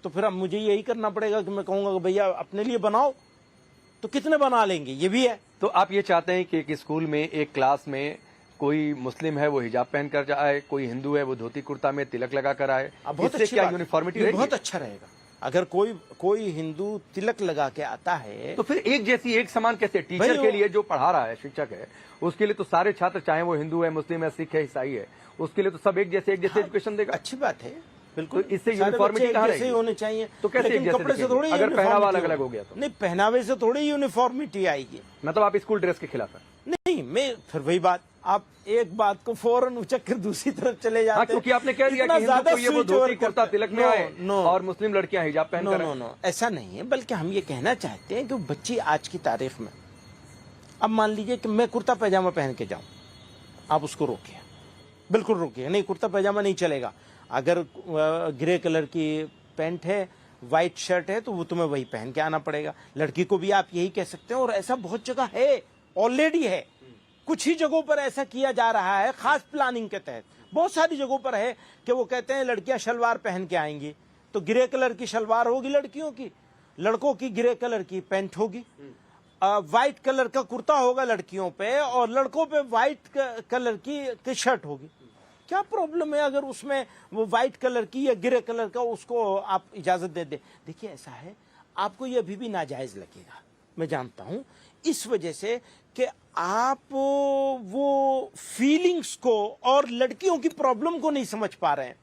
तो फिर अब मुझे यही करना पड़ेगा कि मैं कहूँगा कि भैया अपने लिए बनाओ, तो कितने बना लेंगे? ये भी है। तो आप ये चाहते हैं कि एक स्कूल में, एक क्लास में कोई मुस्लिम है वो हिजाब पहन कर आए, कोई हिंदू है वो धोती कुर्ता में तिलक लगा कर आए। इससे क्या यूनिफॉर्मिटी रहेगी? बहुत अच्छा रहेगा। अगर कोई हिंदू तिलक लगा के आता है तो फिर एक जैसी एक समान कैसे? टीचर के लिए जो पढ़ा रहा है, शिक्षक है, उसके लिए तो सारे छात्र, चाहे वो हिंदू है, मुस्लिम है, सिख है, ईसाई है, उसके लिए तो सब एक जैसे एजुकेशन देगा। अच्छी बात है, बिल्कुल। तो इससे यूनिफॉर्मिटी कहाँ रहेगी? होने चाहिए। तो कैसे कपड़े से थोड़ी, अगर पहनावा अलग अलग हो गया तो? नहीं, पहनावे से थोड़ी यूनिफॉर्मिटी आएगी। मतलब आप स्कूल ड्रेस के खिलाफ है? नहीं, मैं फिर वही बात, आप एक बात को फौरन उचक कर दूसरी तरफ चले जाते हैं। क्योंकि आपने कह दिया कि हिंदू को ये वो धोती कुर्ता तिलक में आए और मुस्लिम लड़कियां हिजाब पहन कर। नो, ऐसा नहीं है। बल्कि हम ये कहना चाहते हैं कि बच्ची आज की तारीख में, अब मान लीजिए कि मैं कुर्ता पैजामा पहन के जाऊं, आप उसको रोकिए, बिल्कुल रोकिए। नहीं, कुर्ता पैजामा नहीं चलेगा। अगर ग्रे कलर की पैंट है, व्हाइट शर्ट है, तो वो तुम्हें वही पहन के आना पड़ेगा। लड़की को भी आप यही कह सकते हैं, और ऐसा बहुत जगह है, ऑलरेडी है। कुछ ही जगहों पर ऐसा किया जा रहा है, खास प्लानिंग के तहत। बहुत सारी जगहों पर है कि वो कहते हैं लड़कियां शलवार पहन के आएंगी, तो ग्रे कलर की शलवार होगी लड़कियों की, लड़कों की ग्रे कलर की पैंट होगी, व्हाइट कलर का कुर्ता होगा लड़कियों पे, और लड़कों पे व्हाइट कलर की शर्ट होगी। क्या प्रॉब्लम है अगर उसमें वो व्हाइट कलर की या ग्रे कलर का उसको आप इजाजत दे दे? देखिए, ऐसा है, आपको ये अभी भी नाजायज लगेगा, मैं जानता हूं, इस वजह से कि आप वो फीलिंग्स को और लड़कियों की प्रॉब्लम को नहीं समझ पा रहे हैं।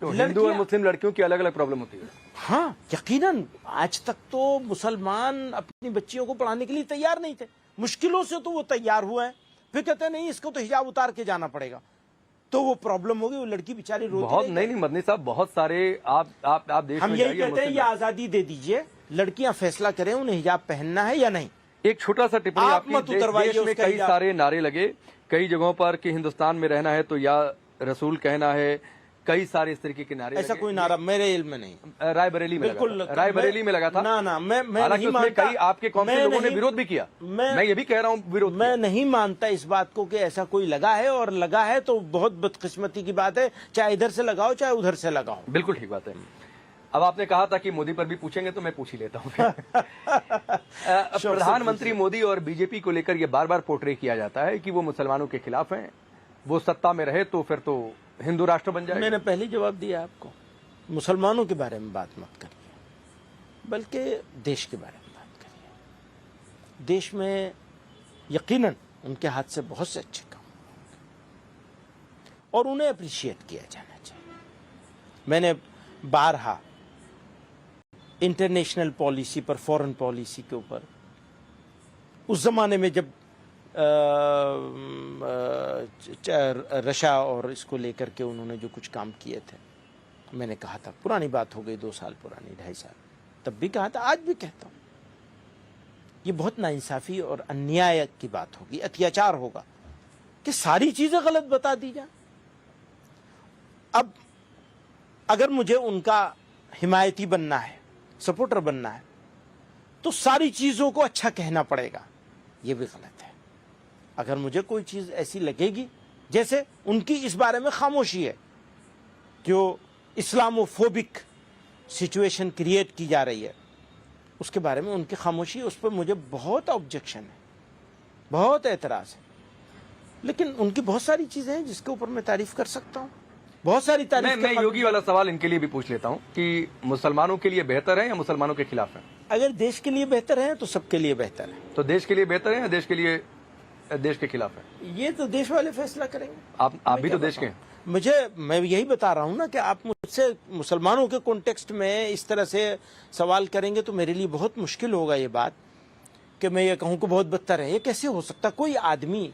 तो हिंदू और मुस्लिम लड़कियों की अलग अलग प्रॉब्लम होती है। हाँ, यकीनन। आज तक तो मुसलमान अपनी बच्चियों को पढ़ाने के लिए तैयार नहीं थे। मुश्किलों से तो वो तैयार हुए हैं, फिर कहते हैं नहीं, इसको तो हिजाब उतार के जाना पड़ेगा, तो वो प्रॉब्लम होगी, वो लड़की बेचारी रोती बहुत। नहीं, मदनी साहब, बहुत सारे आप देश हम में यही कहते हैं, ये आजादी दे दीजिए, लड़कियां फैसला करें उन्हें हिजाब पहनना है या नहीं। एक छोटा सा टिप्पणी आप आपकी। मत उतरवाइए देश में कई सारे नारे लगे कई जगहों पर कि हिंदुस्तान में रहना है तो या रसूल कहना है, कई सारे इस तरीके के नारे ऐसा कोई नारा मेरे इल्म में नहीं। रायबरेली में बिल्कुल, रायबरेली में लगा था। ना, मैं नहीं मानता। कई आपके कौम के लोगों ने विरोध भी किया। मैं ये भी कह रहा हूँ विरोध। मैं नहीं मानता इस बात को कि ऐसा कोई लगा है, और लगा है तो बहुत बदकिस्मती की बात है, चाहे इधर से लगाओ चाहे उधर से लगाओ। बिल्कुल ठीक बात है। अब आपने कहा था कि मोदी पर भी पूछेंगे, तो मैं पूछ ही लेता हूँ। प्रधानमंत्री मोदी और बीजेपी को लेकर ये बार बार पोर्ट्रे किया जाता है कि वो मुसलमानों के खिलाफ हैं, वो सत्ता में रहे तो फिर तो हिंदू राष्ट्र बन जाएगा। मैंने पहले जवाब दिया आपको, मुसलमानों के बारे में बात मत करिए, बल्कि देश के बारे में बात करिए। देश में यकीनन उनके हाथ से बहुत से अच्छे काम और उन्हें अप्रिशिएट किया जाना चाहिए। मैंने बारहा इंटरनेशनल पॉलिसी पर, फॉरेन पॉलिसी के ऊपर, उस जमाने में जब रशिया और इसको लेकर के उन्होंने जो कुछ काम किए थे, मैंने कहा था, पुरानी बात हो गई, 2 साल पुरानी, 2.5 साल, तब भी कहा था, आज भी कहता हूं, ये बहुत नाइंसाफी और अन्याय की बात होगी, अत्याचार होगा कि सारी चीजें गलत बता दी जाए। अब अगर मुझे उनका हिमायती बनना है सपोर्टर बनना है तो सारी चीजों को अच्छा कहना पड़ेगा, ये भी गलत है। अगर मुझे कोई चीज ऐसी लगेगी, जैसे उनकी इस बारे में खामोशी है, जो इस्लामोफोबिक सिचुएशन क्रिएट की जा रही है, उसके बारे में उनकी खामोशी, उस पर मुझे बहुत ऑब्जेक्शन है, बहुत एतराज है। लेकिन उनकी बहुत सारी चीजें हैं जिसके ऊपर मैं तारीफ कर सकता हूँ, बहुत सारी तारीफ। मैं योगी वाला सवाल इनके लिए भी पूछ लेता हूँ कि मुसलमानों के लिए बेहतर है या मुसलमानों के खिलाफ है? अगर देश के लिए बेहतर है तो सबके लिए बेहतर है। तो देश के लिए बेहतर है या देश के खिलाफ है? ये तो देश वाले फैसला करेंगे। आप भी तो देश के हैं। मैं यही बता रहा हूँ ना कि आप मुझसे मुसलमानों के कॉन्टेक्स्ट में इस तरह से सवाल करेंगे तो मेरे लिए बहुत मुश्किल होगा ये बात कि मैं ये कहूँ कि बहुत बदतर है। ये कैसे हो सकता? कोई आदमी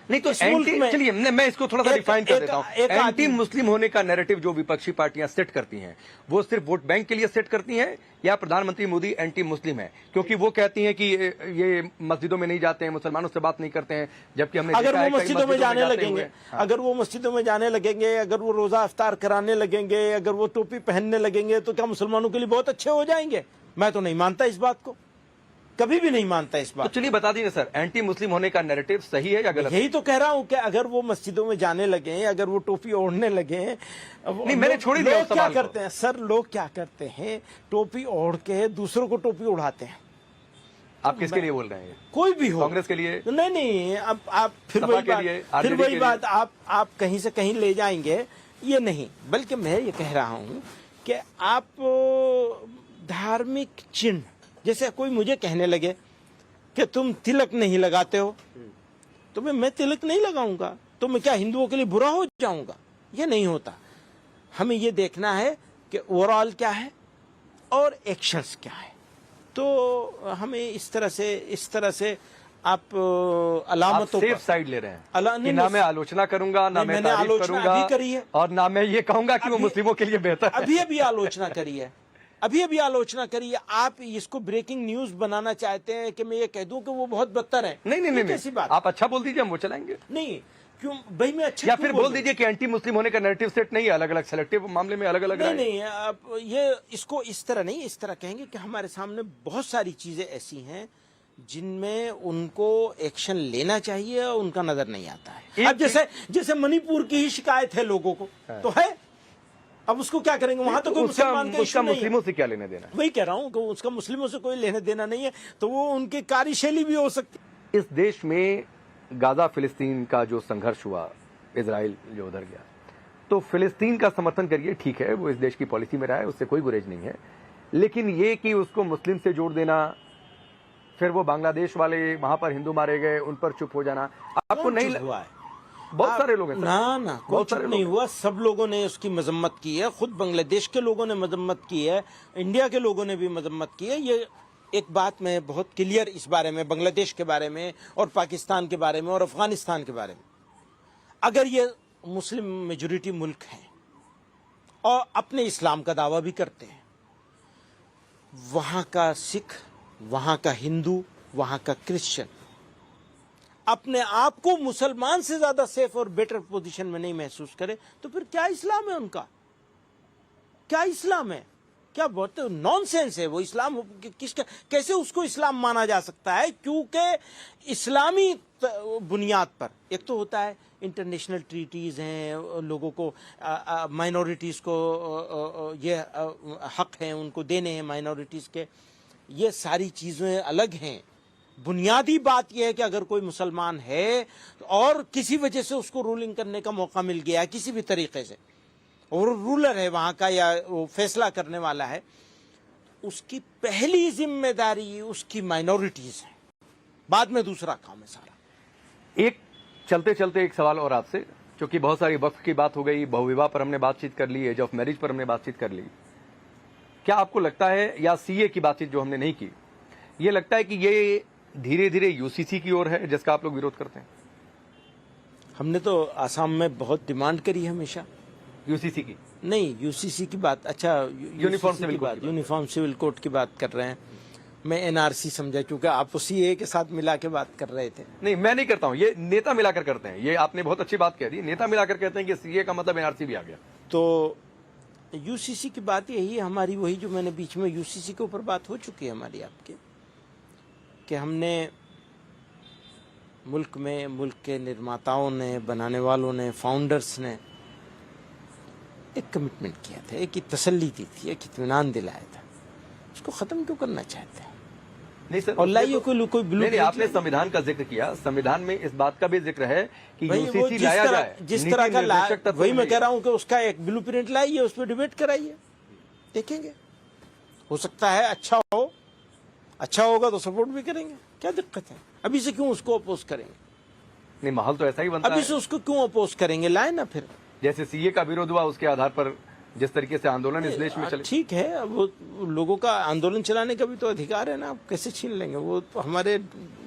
नहीं तो चलिए मैं इसको थोड़ा सा डिफाइन कर देता हूँ। एंटी मुस्लिम होने का नैरेटिव जो विपक्षी पार्टियां सेट करती हैं, वो सिर्फ वोट बैंक के लिए सेट करती हैं या प्रधानमंत्री मोदी एंटी मुस्लिम है? क्योंकि वो कहती हैं कि ये मस्जिदों में नहीं जाते हैं, मुसलमानों से बात नहीं करते हैं, जबकि हमने अगर वो मस्जिदों में जाने लगेंगे, अगर वो मस्जिदों में जाने लगेंगे, अगर वो रोजा इफ्तार कराने लगेंगे, अगर वो टोपी पहनने लगेंगे, तो क्या मुसलमानों के लिए बहुत अच्छे हो जाएंगे? मैं तो नहीं मानता इस बात को, कभी भी नहीं मानता इस बात। तो चलिए बता दीजिए सर, एंटी मुस्लिम होने का नैरेटिव सही है या गलत? यही तो कह रहा हूं कि अगर वो मस्जिदों में जाने लगे, अगर वो टोपी ओढ़ने लगे, नहीं मैंने छोड़ ही दिया उस सवाल को। क्या करते हैं सर, लोग क्या करते हैं, टोपी ओढ़ के दूसरों को टोपी उड़ाते हैं। आप किसके लिए बोल रहे हैं? कोई भी हो, कांग्रेस के लिए? नहीं, अब आप फिर वही बात आप कहीं से कहीं ले जाएंगे, ये नहीं। बल्कि मैं ये कह रहा हूं कि आप धार्मिक चिन्ह, जैसे कोई मुझे कहने लगे कि तुम तिलक नहीं लगाते हो, तो मैं तिलक नहीं लगाऊंगा, तो मैं क्या हिंदुओं के लिए बुरा हो जाऊंगा? ये नहीं होता। हमें ये देखना है कि ओवरऑल क्या है और एक्शंस क्या है। तो हमें इस तरह से आप अलामतों सेफ साइड ले रहे हैं कि ना मैं आलोचना करूंगा, ना मैं तारीफ करूंगा, करी है, और ना मैं ये कहूंगा कि वो मुस्लिमों के लिए बेहतर है। अभी आलोचना करी है, अभी आलोचना करिए। आप इसको ब्रेकिंग न्यूज बनाना चाहते हैं कि मैं ये कह दूं कि वो बहुत बदतर है। नहीं कैसी बात? आप अच्छा बोल दीजिए, हम वो चलाएंगे। नहीं क्यों भाई, मैं अच्छा, या फिर बोल दीजिए कि एंटी मुस्लिम होने का नैरेटिव सेट नहीं है, अलग अलग सेलेक्टिव मामले में अलग अलग। नहीं, आप ये इसको इस तरह नहीं, इस तरह कहेंगे कि हमारे सामने बहुत सारी चीजें ऐसी हैं जिनमें उनको एक्शन लेना चाहिए और उनका नजर नहीं आता है। अब जैसे मणिपुर की ही शिकायत है लोगों को, तो है, अब उसको क्या करेंगे? वहां तो कोई मुसलमान का इशू नहीं है। मुस्लिमों से क्या लेने देना? वही कह रहा हूं कि उसका मुस्लिमों से कोई लेने देना नहीं है, तो वो उनकी कार्यशैली भी हो सकती है। इस देश में गाजा फिलिस्तीन का जो संघर्ष हुआ, इजराइल जो उधर गया, तो फिलिस्तीन का समर्थन करिए, ठीक है, वो इस देश की पॉलिसी में रहा है, उससे कोई गुरेज नहीं है। लेकिन ये कि उसको मुस्लिम से जोड़ देना, फिर वो बांग्लादेश वाले वहां पर हिंदू मारे गए, उन पर चुप हो जाना, आपको नहीं हुआ है? बहुत सारे लोग हैं ना कोई चुप नहीं हुआ, सब लोगों ने उसकी मजम्मत की है। खुद बांग्लादेश के लोगों ने मजम्मत की है, इंडिया के लोगों ने भी मजम्मत की है। ये एक बात मैं बहुत क्लियर इस बारे में, बांग्लादेश के बारे में और पाकिस्तान के बारे में और अफगानिस्तान के बारे में, अगर ये मुस्लिम मेजोरिटी मुल्क हैं और अपने इस्लाम का दावा भी करते हैं, वहां का सिख, वहां का हिंदू, वहां का क्रिश्चियन अपने आप को मुसलमान से ज्यादा सेफ और बेटर पोजीशन में नहीं महसूस करे, तो फिर क्या इस्लाम है उनका? क्या इस्लाम है? क्या बहुत नॉनसेंस है वो इस्लाम। किसका, कैसे उसको इस्लाम माना जा सकता है? क्योंकि इस्लामी बुनियाद पर एक तो होता है इंटरनेशनल ट्रीटीज हैं, लोगों को माइनॉरिटीज को ये हक हैं उनको देने हैं माइनॉरिटीज के, ये सारी चीजें अलग हैं। बुनियादी बात यह है कि अगर कोई मुसलमान है और किसी वजह से उसको रूलिंग करने का मौका मिल गया है किसी भी तरीके से, और रूलर है वहां का या वो फैसला करने वाला है, उसकी पहली जिम्मेदारी उसकी माइनॉरिटीज है, बाद में दूसरा काम है सारा। एक चलते चलते एक सवाल और आपसे, क्योंकि बहुत सारी वक्फ की बात हो गई, बहुविवाह पर हमने बातचीत कर ली, एज ऑफ मैरिज पर हमने बातचीत कर ली, क्या आपको लगता है, या सीए की बातचीत जो हमने नहीं की, ये लगता है कि ये धीरे धीरे यूसीसी की ओर है जिसका आप लोग विरोध करते हैं? हमने तो आसाम में बहुत डिमांड करी हमेशा यूसीसी की, नहीं यूसीसी की बात, अच्छा uniform civil code, uniform civil code की बात कर रहे हैं। मैं एनआरसी समझा क्योंकि आप सीए के साथ मिला के बात कर रहे थे। नहीं मैं नहीं करता हूं, ये नेता मिलाकर करते हैं। ये आपने बहुत अच्छी बात कह दी, नेता मिलाकर कहते हैं कि सीए का मतलब एनआरसी भी आ गया। तो यूसीसी की बात यही है हमारी, वही जो मैंने बीच में यूसीसी के ऊपर बात हो चुकी है हमारी आपके, कि हमने मुल्क में, मुल्क के निर्माताओं ने, बनाने वालों ने, फाउंडर्स ने एक कमिटमेंट किया था, एक तसल्ली दी थी, एक इत्मीनान दिलाया था, उसको ख़त्म क्यों करना चाहते हैं? नहीं सर, और लाइए कोई नहीं, आपने संविधान का जिक्र किया, संविधान में इस बात का भी जिक्र है कि यूसीसी लाया जाए, जिस तरह का वही मैं कह रहा हूं कि उसका एक ब्लूप्रिंट लाइए, उस पर डिबेट कराइए, देखेंगे, हो सकता है अच्छा हो, अच्छा होगा तो सपोर्ट भी करेंगे, क्या दिक्कत है? अभी से क्यों उसको अपोज करेंगे? नहीं, माहौल तो ऐसा ही बनता है। अभी से उसको क्यों अपोज करेंगे? लाए ना फिर, जैसे सीए का विरोध हुआ, उसके आधार पर जिस तरीके से आंदोलन इस देश में चले। ठीक है, अब वो लोगों का आंदोलन चलाने का भी तो अधिकार है ना, आप कैसे छीन लेंगे? वो तो हमारे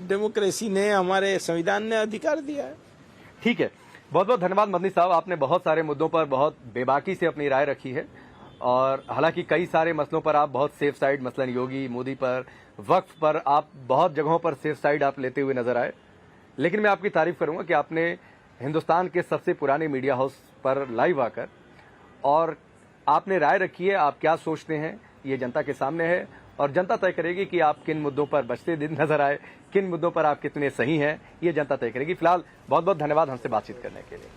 डेमोक्रेसी ने, हमारे संविधान ने अधिकार दिया है। ठीक है, बहुत बहुत धन्यवाद मदनी साहब, आपने बहुत सारे मुद्दों पर बहुत बेबाकी से अपनी राय रखी है, और हालांकि कई सारे मसलों पर आप बहुत सेफ साइड, मसलन योगी, मोदी पर, वक्फ पर, आप बहुत जगहों पर सेफ साइड आप लेते हुए नजर आए। लेकिन मैं आपकी तारीफ करूंगा कि आपने हिंदुस्तान के सबसे पुराने मीडिया हाउस पर लाइव आकर और आपने राय रखी है, आप क्या सोचते हैं ये जनता के सामने है, और जनता तय करेगी कि आप किन मुद्दों पर बचते दिन नजर आए, किन मुद्दों पर आप कितने सही हैं, ये जनता तय करेगी। फिलहाल बहुत बहुत धन्यवाद हमसे बातचीत करने के लिए।